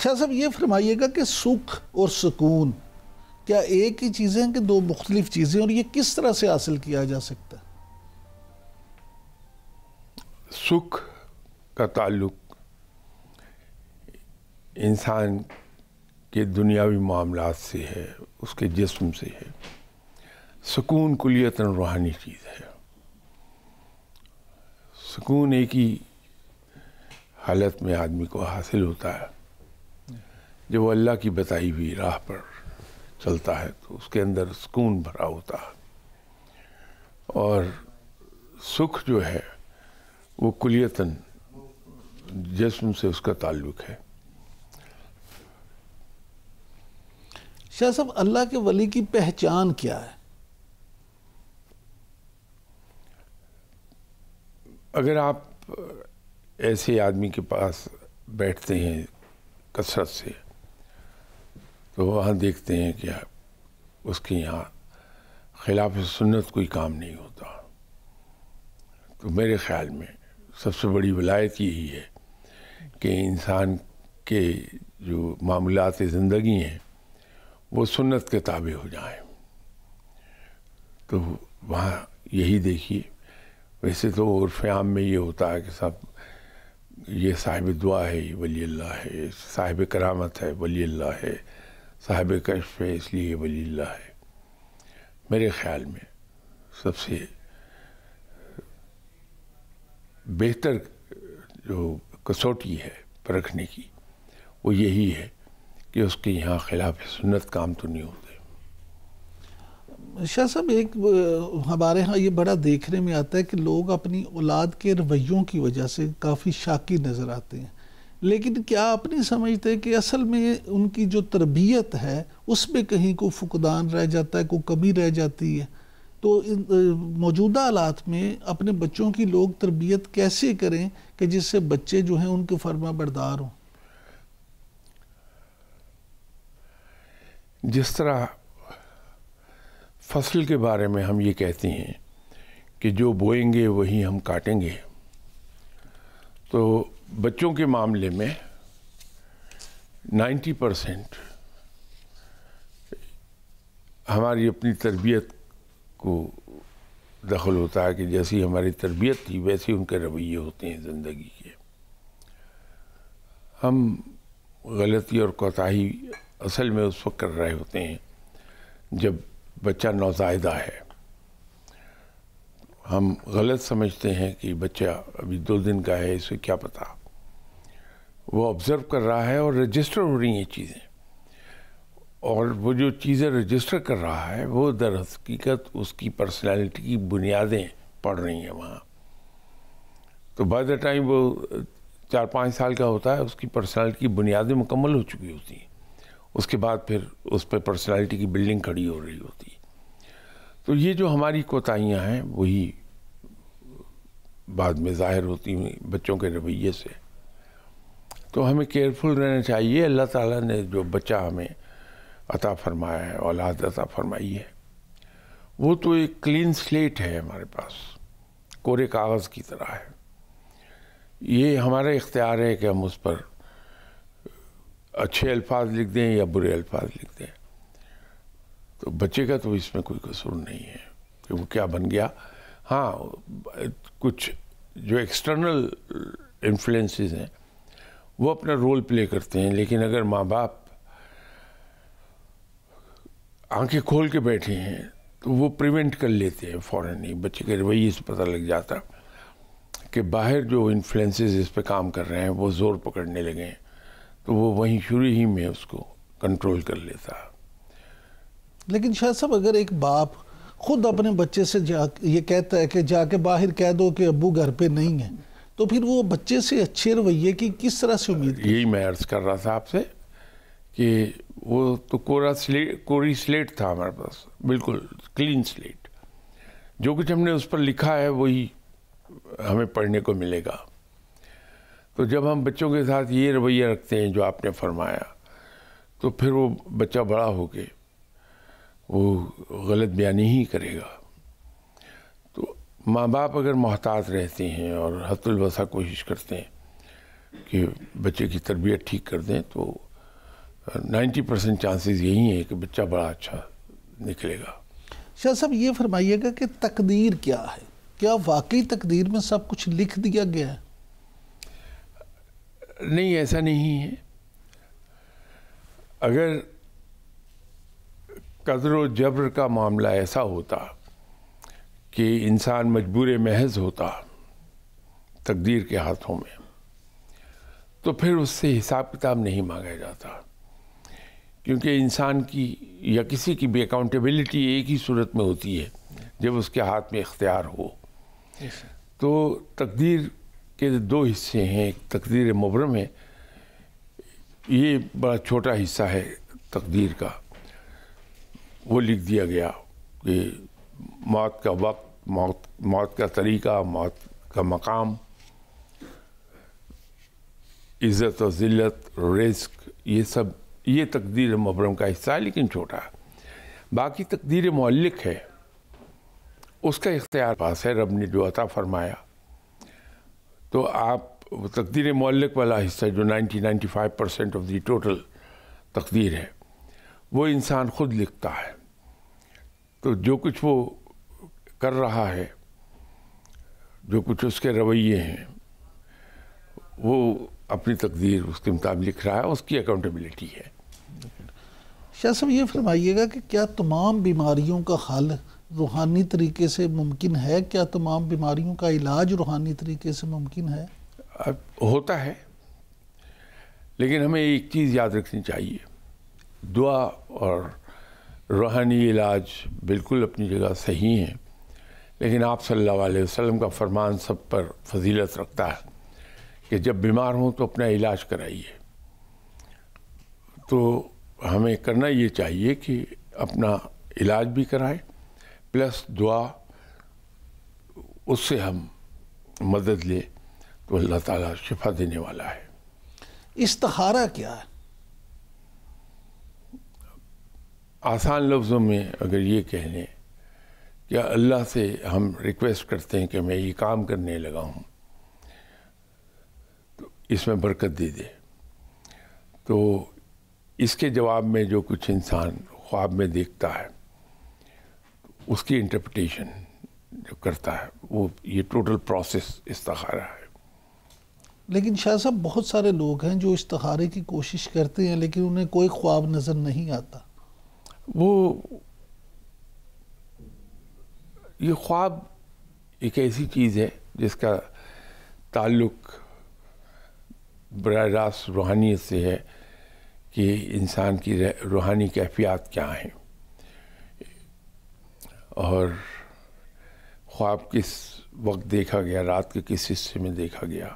شاہ صاحب یہ فرمائیے گا کہ سکھ اور سکون کیا ایک ہی چیزیں ہیں کہ دو مختلف چیزیں، اور یہ کس طرح سے حاصل کیا جا سکتا ہے؟ سکھ کا تعلق انسان کے دنیاوی معاملات سے ہے، اس کے جسم سے ہے۔ سکون کلیتاً روحانی چیز ہے۔ سکون ایک ہی حالت میں آدمی کو حاصل ہوتا ہے جب وہ اللہ کی بتائی ہوئی راہ پر چلتا ہے تو اس کے اندر سکون بھرا ہوتا ہے، اور سکھ جو ہے وہ کلیتاً جسم سے اس کا تعلق ہے۔ شاہ صاحب اللہ کے ولی کی پہچان کیا ہے؟ اگر آپ ایسے آدمی کے پاس بیٹھتے ہیں کثرت سے تو وہاں دیکھتے ہیں کہ اس کے یہاں خلاف سنت کوئی کام نہیں ہوتا، تو میرے خیال میں سب سے بڑی ولایت یہی ہے کہ انسان کے جو معاملات زندگی ہیں وہ سنت کے تابع ہو جائیں۔ تو وہاں یہی دیکھیے، ویسے تو عرف عام میں یہ ہوتا ہے کہ سب یہ صاحب دعا ہے، یہ ولی اللہ ہے، صاحب کرامت ہے، ولی اللہ ہے، صاحب کشف ہے اس لیے ولی اللہ ہے۔ میرے خیال میں سب سے بہتر جو کسوٹی ہے پرکھنے کی وہ یہی ہے کہ اس کے یہاں خلاف سنت کام تو نہیں ہوتے۔ شاہ صاحب ایک ہمارے ہاں یہ بڑا دیکھنے میں آتا ہے کہ لوگ اپنی اولاد کے رویوں کی وجہ سے کافی شاکی نظر آتے ہیں، لیکن کیا آپ نہیں سمجھتے کہ اصل میں ان کی جو تربیت ہے اس میں کہیں کوئی فقدان رہ جاتا ہے، کوئی کمی رہ جاتی ہے؟ تو موجودہ حالات میں اپنے بچوں کی لوگ تربیت کیسے کریں کہ جس سے بچے جو ہیں ان کے فرما بردار ہوں؟ جس طرح فصل کے بارے میں ہم یہ کہتے ہیں کہ جو بوئیں گے وہی ہم کاٹیں گے، تو بچوں کے معاملے میں 90% ہماری اپنی تربیت کو دخل ہوتا ہے کہ جیسی ہماری تربیت تھی ویسے ان کے رویے ہوتے ہیں زندگی کے۔ ہم غلطی اور کوتاہی اصل میں اس وقت کر رہے ہوتے ہیں جب بچہ نوزائیدہ ہے۔ ہم غلط سمجھتے ہیں کہ بچہ ابھی 2 دن کا ہے، اسے کیا پتا، وہ آبزرو کر رہا ہے اور رجسٹر ہو رہی ہیں چیزیں، اور وہ جو چیزیں رجسٹر کر رہا ہے وہ در حقیقت اس کی پرسنالٹی کی بنیادیں پڑ رہی ہیں وہاں۔ تو بائی دا ٹائم وہ 4-5 سال کا ہوتا ہے اس کی پرسنالٹی کی بنیادیں مکمل ہو چکی ہوتی ہیں، اس کے بعد پھر اس پہ پرسنالٹی کی بلڈنگ کھڑی ہو رہی ہوتی ہے۔ تو یہ جو ہماری کوتاہیاں ہیں وہی بعد میں ظاہر ہوتی ہیں بچوں کے رویے سے۔ تو ہمیں کیئرفل رہنا چاہیے۔ اللہ تعالیٰ نے جو بچہ ہمیں عطا فرمایا ہے، اولاد عطا فرمائی ہے، وہ تو ایک کلین سلیٹ ہے ہمارے پاس، کورے کاغذ کی طرح ہے۔ یہ ہمارا اختیار ہے کہ ہم اس پر اچھے الفاظ لکھ دیں یا برے الفاظ لکھ دیں۔ تو بچے کا تو اس میں کوئی قصور نہیں ہے کہ وہ کیا بن گیا۔ ہاں، کچھ جو ایکسٹرنل انفلوئنسز ہیں وہ اپنا رول پلے کرتے ہیں، لیکن اگر ماں باپ آنکھیں کھول کے بیٹھے ہیں تو وہ پریونٹ کر لیتے ہیں فوراً ہی۔ بچے کے رویے سے پتہ لگ جاتا کہ باہر جو انفلوئنسز اس پہ کام کر رہے ہیں وہ زور پکڑنے لگے ہیں، تو وہ وہیں شروع ہی میں اس کو کنٹرول کر لیتا ہے۔ لیکن شاہ صاحب اگر ایک باپ خود اپنے بچے سے یہ کہتا ہے کہ جا کے باہر کہہ دو کہ ابو گھر پہ نہیں ہے، تو پھر وہ بچے سے اچھے رویے کی کس طرح سے امید کرے؟ یہی میں عرض کر رہا تھا آپ سے کہ وہ تو کوری سلیٹ تھا ہمارے پاس، بالکل کلین سلیٹ۔ جو کچھ ہم نے اس پر لکھا ہے وہی ہمیں پڑھنے کو ملے گا۔ تو جب ہم بچوں کے ساتھ یہ رویہ رکھتے ہیں جو آپ نے فرمایا، تو پھر وہ بچہ بڑا ہو کے وہ غلط بیانی ہی کرے گا۔ تو ماں باپ اگر محتاط رہتے ہیں اور حد الوسع کوشش کرتے ہیں کہ بچے کی تربیت ٹھیک کر دیں، تو 90% چانسز یہی ہیں کہ بچہ بڑا اچھا نکلے گا۔ شاہ صاحب یہ فرمائیے گا کہ تقدیر کیا ہے؟ کیا واقعی تقدیر میں سب کچھ لکھ دیا گیا ہے؟ نہیں، ایسا نہیں ہے۔ اگر قدر و جبر کا معاملہ ایسا ہوتا کہ انسان مجبور محض ہوتا تقدیر کے ہاتھوں میں، تو پھر اس سے حساب کتاب نہیں مانگا جاتا، کیونکہ انسان کی یا کسی کی بھی اکاؤنٹیبلٹی ایک ہی صورت میں ہوتی ہے جب اس کے ہاتھ میں اختیار ہو۔ تو تقدیر کے دو حصے ہیں، ایک تقدیر مبرم ہے، یہ بڑا چھوٹا حصہ ہے تقدیر کا، وہ لکھ دیا گیا کہ موت کا وقت، موت کا طریقہ، موت کا مقام، عزت و ذلت، رزق، یہ تقدیر مبرم کا حصہ ہے، لیکن چھوٹا ہے۔ باقی تقدیر معلق ہے، اس کا اختیار پاس ہے، رب نے جو عطا فرمایا۔ تو آپ تقدیر معلق والا حصہ جو 95% آف دی ٹوٹل تقدیر ہے، وہ انسان خود لکھتا ہے۔ تو جو کچھ وہ کر رہا ہے، جو کچھ اس کے رویے ہیں، وہ اپنی تقدیر اس کے مطابق لکھ رہا ہے، اس کی اکاؤنٹیبلٹی ہے۔ شاہ صاحب یہ فرمائیے گا کہ کیا تمام بیماریوں کا حل روحانی طریقے سے ممکن ہے؟ کیا تمام بیماریوں کا علاج روحانی طریقے سے ممکن ہے؟ اب ہوتا ہے، لیکن ہمیں ایک چیز یاد رکھنی چاہیے، دعا اور روحانی علاج بالکل اپنی جگہ صحیح ہیں، لیکن آپ صلی اللہ علیہ وسلم کا فرمان سب پر فضیلت رکھتا ہے کہ جب بیمار ہوں تو اپنا علاج کرائیے۔ تو ہمیں کرنا یہ چاہیے کہ اپنا علاج بھی کرائیں، پلس دعا، اس سے ہم مدد لیں تو اللہ تعالیٰ شفا دینے والا ہے۔ استخارہ کیا ہے؟ آسان لفظوں میں اگر یہ کہہ لیں کہ اللہ سے ہم ریکویسٹ کرتے ہیں کہ میں یہ کام کرنے لگا ہوں تو اس میں برکت دے دے۔ تو اس کے جواب میں جو کچھ انسان خواب میں دیکھتا ہے، اس کی انٹرپریٹیشن جو کرتا ہے، وہ یہ ٹوٹل پروسیس استخارہ ہے۔ لیکن شاہ صاحب بہت سارے لوگ ہیں جو استخارے کی کوشش کرتے ہیں لیکن انہیں کوئی خواب نظر نہیں آتا۔ وہ یہ خواب ایک ایسی چیز ہے جس کا تعلق براہ راست روحانیت سے ہے کہ انسان کی روحانی کیفیات کیا ہیں، اور خواب کس وقت دیکھا گیا، رات کے کس حصے میں دیکھا گیا۔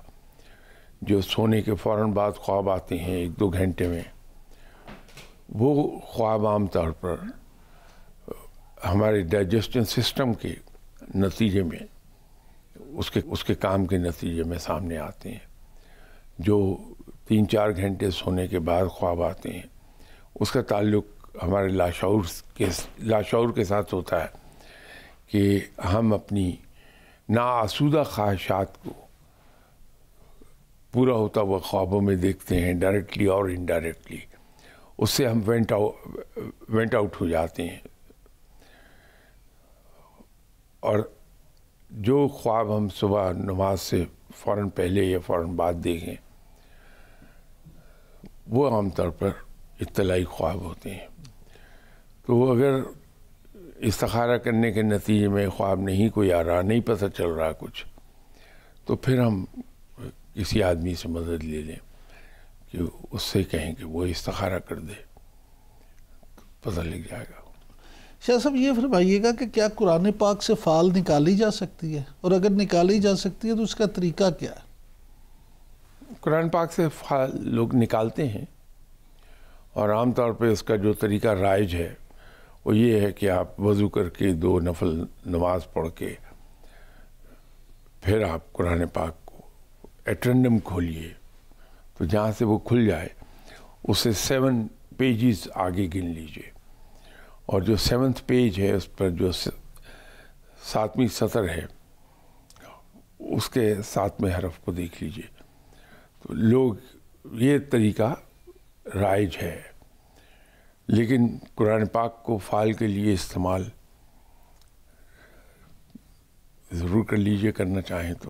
جو سونے کے فوراً بعد خواب آتے ہیں 1-2 گھنٹے میں، وہ خواب عام طور پر ہمارے ڈائجسشن سسٹم کے نتیجے میں، اس کے کام کے نتیجے میں سامنے آتے ہیں۔ جو 3-4 گھنٹے سونے کے بعد خواب آتے ہیں، اس کا تعلق ہمارے لاشعور کے ساتھ ہوتا ہے کہ ہم اپنی ناآسودہ خواہشات کو پورا ہوتا ہوا خوابوں میں دیکھتے ہیں، ڈائریکٹلی اور انڈائریکٹلی۔ اس سے ہم وینٹ آؤٹ ہو جاتے ہیں، اور جو خواب ہم صبح نماز سے فوراً پہلے یا فوراً بعد دیکھیں، وہ عام طور پر اطلاعی خواب ہوتے ہیں۔ تو اگر استخارہ کرنے کے نتیجے میں خواب نہیں کوئی آ رہا، نہیں پتہ چل رہا کچھ، تو پھر ہم کسی آدمی سے مدد لے لیں کہ اس سے کہیں کہ وہ استخارہ کر دے، پتہ لگ جائے گا۔ شاہ صاحب یہ فرمائیے گا کہ کیا قرآن پاک سے فال نکالی جا سکتی ہے، اور اگر نکالی جا سکتی ہے تو اس کا طریقہ کیا ہے؟ قرآن پاک سے فال لوگ نکالتے ہیں، اور عام طور پہ اس کا جو طریقہ رائج ہے وہ یہ ہے کہ آپ وضو کر کے 2 نفل نماز پڑھ کے پھر آپ قرآن پاک کو ایٹرنڈم کھولیے، تو جہاں سے وہ کھل جائے اسے 7 پیجز آگے گن لیجئے، اور جو 7th پیج ہے اس پر جو 7ویں سطر ہے اس کے 7ویں حرف کو دیکھ لیجئے۔ تو لوگ یہ طریقہ رائج ہے لیکن قرآن پاک کو فعال کے لیے استعمال ضرور کر لیجیے، کرنا چاہیں تو.